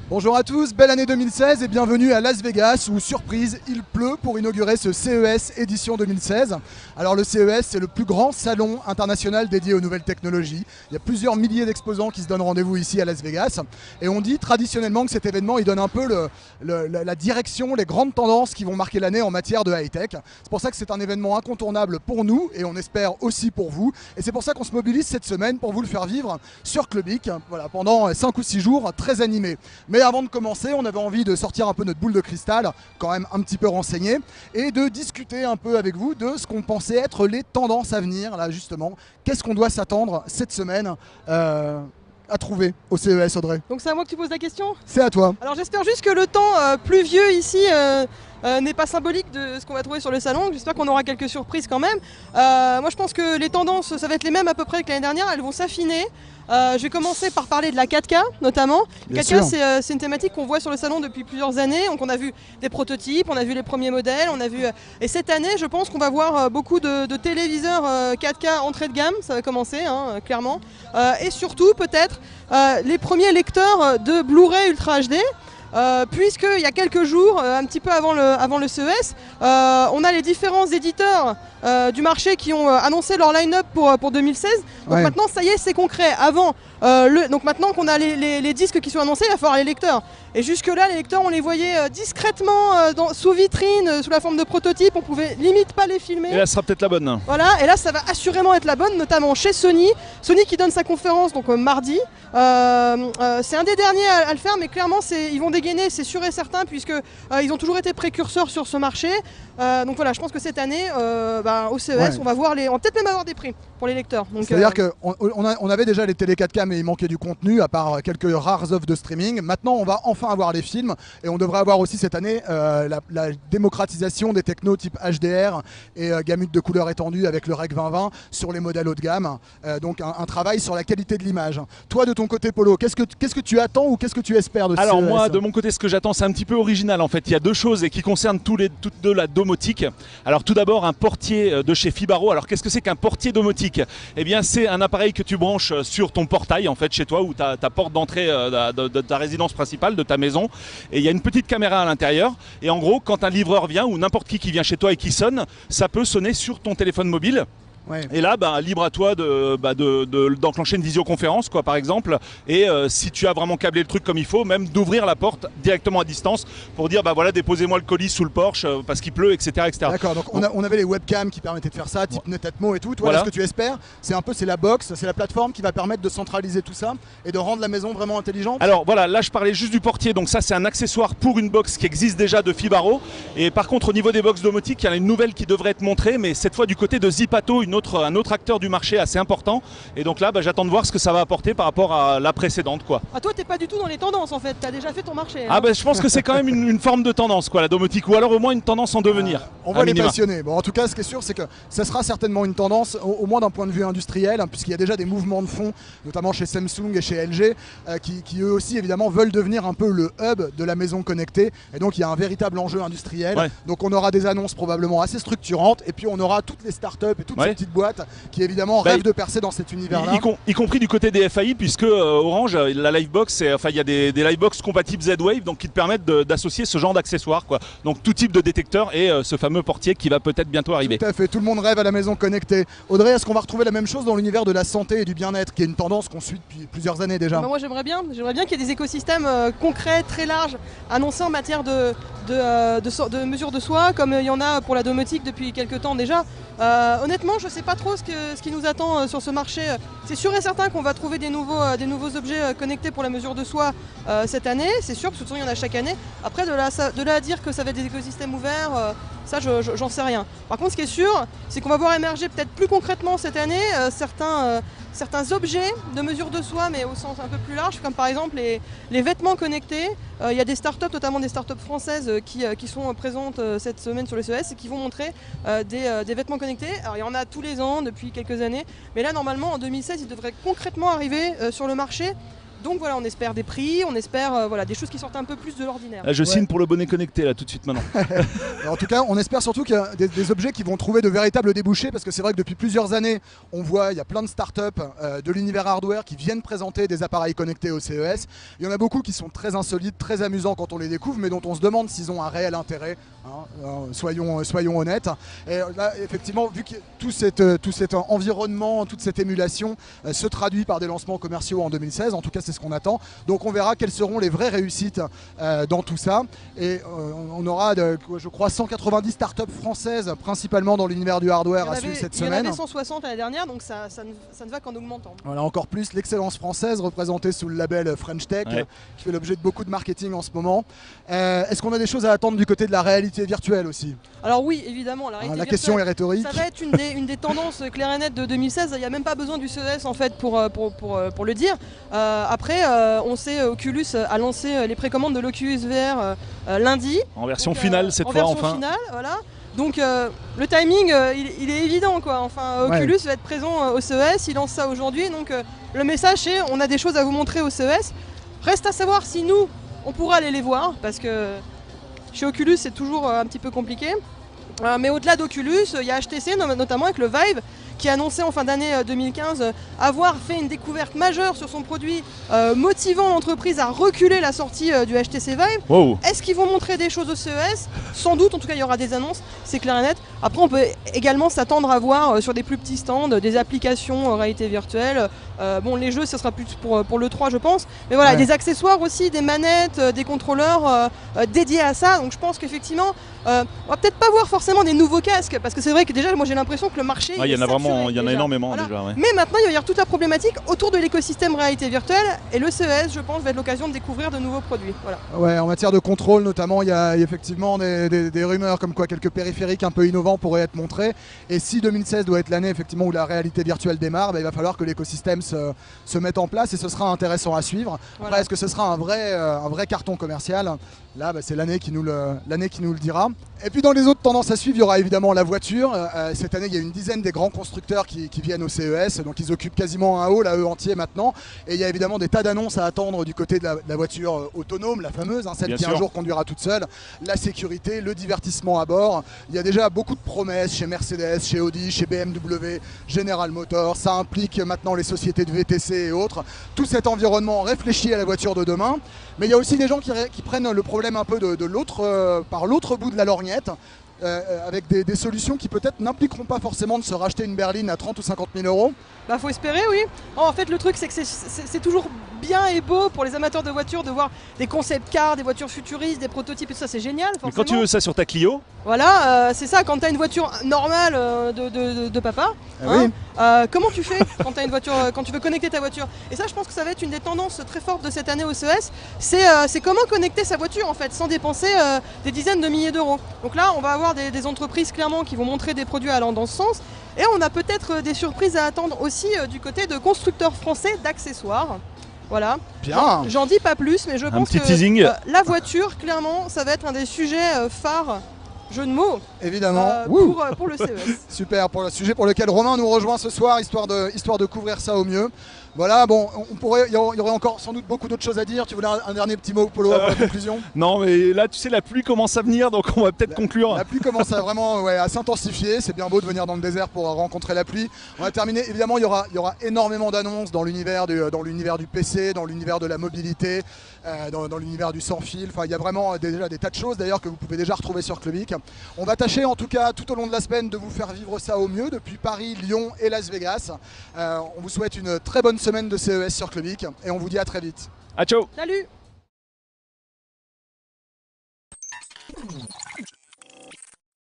Bonjour à tous, belle année 2016 et bienvenue à Las Vegas où, surprise, il pleut pour inaugurer ce CES édition 2016. Alors le CES, c'est le plus grand salon international dédié aux nouvelles technologies. Il y a plusieurs milliers d'exposants qui se donnent rendez-vous ici à Las Vegas. Et on dit traditionnellement que cet événement, il donne un peu la direction, les grandes tendances qui vont marquer l'année en matière de high-tech. C'est pour ça que c'est un événement incontournable pour nous et on espère aussi pour vous. Et c'est pour ça qu'on se mobilise cette semaine pour vous le faire vivre sur Clubic, voilà, pendant 5 ou 6 jours très animés. Mais avant de commencer, on avait envie de sortir un peu notre boule de cristal, quand même un petit peu renseignée, et de discuter un peu avec vous de ce qu'on pensait être les tendances à venir, là justement. Qu'est-ce qu'on doit s'attendre cette semaine à trouver au CES, Audrey? Donc c'est à moi que tu poses la question? C'est à toi. Alors j'espère juste que le temps pluvieux ici n'est pas symbolique de ce qu'on va trouver sur le salon. J'espère qu'on aura quelques surprises quand même. Moi je pense que les tendances, ça va être les mêmes à peu près que l'année dernière, elles vont s'affiner. Je vais commencer par parler de la 4K notamment. 4K c'est une thématique qu'on voit sur le salon depuis plusieurs années. Donc on a vu des prototypes, on a vu les premiers modèles, on a vu et cette année je pense qu'on va voir beaucoup de téléviseurs 4K entrée de gamme, ça va commencer clairement. Et surtout peut-être les premiers lecteurs de Blu-ray Ultra HD. Puisqu'il y a quelques jours, un petit peu avant le CES, on a les différents éditeurs du marché qui ont annoncé leur line-up pour 2016. Donc maintenant, ça y est, c'est concret. Donc maintenant qu'on a les disques qui sont annoncés, il va falloir les lecteurs. Et jusque-là, les lecteurs, on les voyait discrètement sous vitrine, sous la forme de prototypes. On pouvait limite pas les filmer. Et là, ce sera peut-être la bonne. Voilà, et là, ça va assurément être la bonne, notamment chez Sony. Sony qui donne sa conférence donc mardi. C'est un des derniers à le faire, mais clairement, ils vont dégainer, c'est sûr et certain, puisque ils ont toujours été précurseurs sur ce marché. Donc voilà, je pense que cette année, au CES, on va peut-être même avoir des prix pour les lecteurs. C'est-à-dire qu'on avait déjà les télé 4K, mais il manquait du contenu, à part quelques rares offres de streaming. Maintenant, on va enfin avoir les films, et on devrait avoir aussi cette année la démocratisation des technos type HDR et gamut de couleurs étendues avec le Rec 2020 sur les modèles haut de gamme. Donc un travail sur la qualité de l'image. Toi, de ton côté, Polo, qu'est-ce que tu attends ou qu'est-ce que tu espères de ce CES? Alors moi, de mon côté, ce que j'attends, c'est un petit peu original en fait. Il y a deux choses et qui concernent toutes deux la domotique. Alors tout d'abord, un portier de chez Fibaro. Alors qu'est-ce que c'est qu'un portier domotique? Eh bien, c'est un appareil que tu branches sur ton portail en fait chez toi, ou ta porte d'entrée de ta résidence principale, de ta maison. Et il y a une petite caméra à l'intérieur. Et en gros, quand un livreur vient ou n'importe qui vient chez toi et qui sonne, ça peut sonner sur ton téléphone mobile. Ouais. Et là, libre à toi d'enclencher une visioconférence, quoi, par exemple. Et si tu as vraiment câblé le truc comme il faut, même d'ouvrir la porte directement à distance pour dire, voilà, déposez-moi le colis sous le porche parce qu'il pleut, etc., etc. D'accord. Donc on avait les webcams qui permettaient de faire ça, type Netatmo et tout. Toi, voilà. Ce que tu espères, c'est la box, c'est la plateforme qui va permettre de centraliser tout ça et de rendre la maison vraiment intelligente. Alors voilà, là je parlais juste du portier. Donc ça, c'est un accessoire pour une box qui existe déjà de Fibaro. Et par contre, au niveau des box domotiques, il y a une nouvelle qui devrait être montrée, mais cette fois du côté de Zipato, un autre acteur du marché assez important, et donc là j'attends de voir ce que ça va apporter par rapport à la précédente, quoi. Ah, toi t'es pas du tout dans les tendances en fait, t'as déjà fait ton marché. Ah je pense que c'est quand même une forme de tendance, quoi, la domotique, ou alors au moins une tendance en devenir. On voit les passionnés. Bon, en tout cas, ce qui est sûr, c'est que ça sera certainement une tendance, au moins d'un point de vue industriel, puisqu'il y a déjà des mouvements de fond, notamment chez Samsung et chez LG, qui eux aussi évidemment veulent devenir un peu le hub de la maison connectée, et donc il y a un véritable enjeu industriel. Ouais. Donc on aura des annonces probablement assez structurantes, et puis on aura toutes les startups et toutes ces petites boîtes qui évidemment rêvent de percer dans cet univers-là. Y compris du côté des FAI, puisque Orange, la Livebox, il y a des Livebox compatibles Z-Wave, donc qui te permettent d'associer ce genre d'accessoires, quoi. Donc tout type de détecteur et ce fameux portier qui va peut-être bientôt arriver. Tout à fait, tout le monde rêve à la maison connectée. Audrey, est-ce qu'on va retrouver la même chose dans l'univers de la santé et du bien-être, qui est une tendance qu'on suit depuis plusieurs années déjà? Moi j'aimerais bien qu'il y ait des écosystèmes concrets, très larges, annoncés en matière de mesures de soi, comme il y en a pour la domotique depuis quelques temps déjà. Honnêtement, je ne sais pas trop ce qui nous attend sur ce marché. C'est sûr et certain qu'on va trouver des nouveaux objets connectés pour la mesure de soi cette année. C'est sûr, parce que il y en a chaque année. Après, de là à dire que ça va être des écosystèmes ouverts, ça, j'en sais rien. Par contre, ce qui est sûr, c'est qu'on va voir émerger peut-être plus concrètement cette année certains objets de mesure de soi, mais au sens un peu plus large, comme par exemple les vêtements connectés. Il y a des startups, notamment des startups françaises, qui sont présentes cette semaine sur le CES et qui vont montrer des vêtements connectés. Alors il y en a tous les ans depuis quelques années, mais là normalement en 2016 il devrait concrètement arriver sur le marché Donc voilà, on espère des prix, on espère voilà, des choses qui sortent un peu plus de l'ordinaire. Là, je signe pour le bonnet connecté là tout de suite maintenant. En tout cas, on espère surtout qu'il y a des objets qui vont trouver de véritables débouchés, parce que c'est vrai que depuis plusieurs années, on voit il y a plein de startups de l'univers hardware qui viennent présenter des appareils connectés au CES. Il y en a beaucoup qui sont très insolites, très amusants quand on les découvre, mais dont on se demande s'ils ont un réel intérêt. Soyons honnêtes. Et là, effectivement, vu que tout cet environnement, toute cette émulation se traduit par des lancements commerciaux en 2016, en tout cas c'est ce qu'on attend. Donc on verra quelles seront les vraies réussites dans tout ça. Et on aura, je crois, 190 startups françaises, principalement dans l'univers du hardware, à suivre cette semaine. Il y en avait 160 l'année dernière, donc ça ne va qu'en augmentant. Voilà, encore plus l'excellence française représentée sous le label French Tech, qui fait l'objet de beaucoup de marketing en ce moment. Est-ce qu'on a des choses à attendre du côté de la réalité virtuelle aussi? Alors oui, évidemment, la réalité virtuelle, question est rhétorique. Ça va être une des tendances claires et nettes de 2016. Il n'y a même pas besoin du CES en fait pour le dire. Après, on sait Oculus a lancé les précommandes de l'Oculus VR lundi. En version finale cette fois, enfin. Finale, voilà. Donc le timing, il est évident quoi. Enfin, Oculus va être présent au CES, il lance ça aujourd'hui. Donc le message c'est on a des choses à vous montrer au CES. Reste à savoir si nous, on pourra aller les voir, parce que chez Oculus c'est toujours un petit peu compliqué. Mais au-delà d'Oculus, il y a HTC notamment avec le Vive, qui a annoncé en fin d'année 2015 avoir fait une découverte majeure sur son produit, motivant l'entreprise à reculer la sortie du HTC Vive. Wow. Est-ce qu'ils vont montrer des choses au CES? Sans doute, en tout cas il y aura des annonces, c'est clair et net. Après on peut également s'attendre à voir sur des plus petits stands des applications réalité virtuelle. Bon, les jeux ça sera plus pour le 3 je pense, mais voilà, des accessoires aussi, des manettes, des contrôleurs dédiés à ça. Donc je pense qu'effectivement on va peut-être pas voir forcément des nouveaux casques, parce que c'est vrai que déjà moi j'ai l'impression que le marché il y en a vraiment, il y en a énormément déjà. Mais maintenant il va y avoir toute la problématique autour de l'écosystème réalité virtuelle, et le CES je pense va être l'occasion de découvrir de nouveaux produits. Voilà. Ouais, en matière de contrôle notamment, il y a effectivement des rumeurs comme quoi quelques périphériques un peu innovants pourraient être montrés, et si 2016 doit être l'année effectivement où la réalité virtuelle démarre, il va falloir que l'écosystème se mette en place, et ce sera intéressant à suivre. Après, est-ce que ce sera un vrai carton commercial? Là, c'est l'année qui nous le dira. Et puis dans les autres tendances à suivre, il y aura évidemment la voiture. Cette année, il y a une dizaine des grands constructeurs qui viennent au CES, donc ils occupent quasiment un hall à eux entier maintenant. Et il y a évidemment des tas d'annonces à attendre du côté de la voiture autonome, la fameuse, celle qui un jour conduira toute seule, la sécurité, le divertissement à bord. Il y a déjà beaucoup de promesses chez Mercedes, chez Audi, chez BMW, General Motors. Ça implique maintenant les sociétés de VTC et autres. Tout cet environnement réfléchit à la voiture de demain. Mais il y a aussi des gens qui prennent le problème un peu par l'autre bout de la lorgnette, avec des solutions qui peut-être n'impliqueront pas forcément de se racheter une berline à 30 ou 50 000 euros. Bah faut espérer, oui. En fait le truc c'est que c'est toujours bien et beau pour les amateurs de voitures de voir des concept cars, des voitures futuristes, des prototypes et tout ça, c'est génial forcément. Mais quand tu veux ça sur ta Clio, voilà, c'est ça, quand tu as une voiture normale de papa, comment tu fais quand tu as une voiture, quand tu veux connecter ta voiture? Et ça je pense que ça va être une des tendances très fortes de cette année au CES, c'est comment connecter sa voiture en fait sans dépenser des dizaines de milliers d'euros. Donc là on va avoir des entreprises clairement qui vont montrer des produits allant dans ce sens, et on a peut-être des surprises à attendre aussi du côté de constructeurs français d'accessoires. Voilà. Bien. J'en dis pas plus, mais je pense que la voiture, clairement, ça va être un des sujets phares, jeu de mots, évidemment, pour le CES. Super, pour le sujet pour lequel Romain nous rejoint ce soir, histoire de couvrir ça au mieux. Voilà, bon, il y aurait encore sans doute beaucoup d'autres choses à dire. Tu voulais un dernier petit mot, Polo, pour la conclusion? Non, mais là, tu sais, la pluie commence à venir, donc on va peut-être conclure. La pluie commence à s'intensifier. C'est bien beau de venir dans le désert pour rencontrer la pluie. On va terminer. Évidemment, il y aura énormément d'annonces dans l'univers du PC, dans l'univers de la mobilité, dans l'univers du sans-fil. Enfin, il y a vraiment déjà des tas de choses, d'ailleurs, que vous pouvez déjà retrouver sur Clubic. On va tâcher, en tout cas, tout au long de la semaine, de vous faire vivre ça au mieux depuis Paris, Lyon et Las Vegas. On vous souhaite une très bonne semaine de CES sur Clubic, et on vous dit à très vite. À ciao. Salut.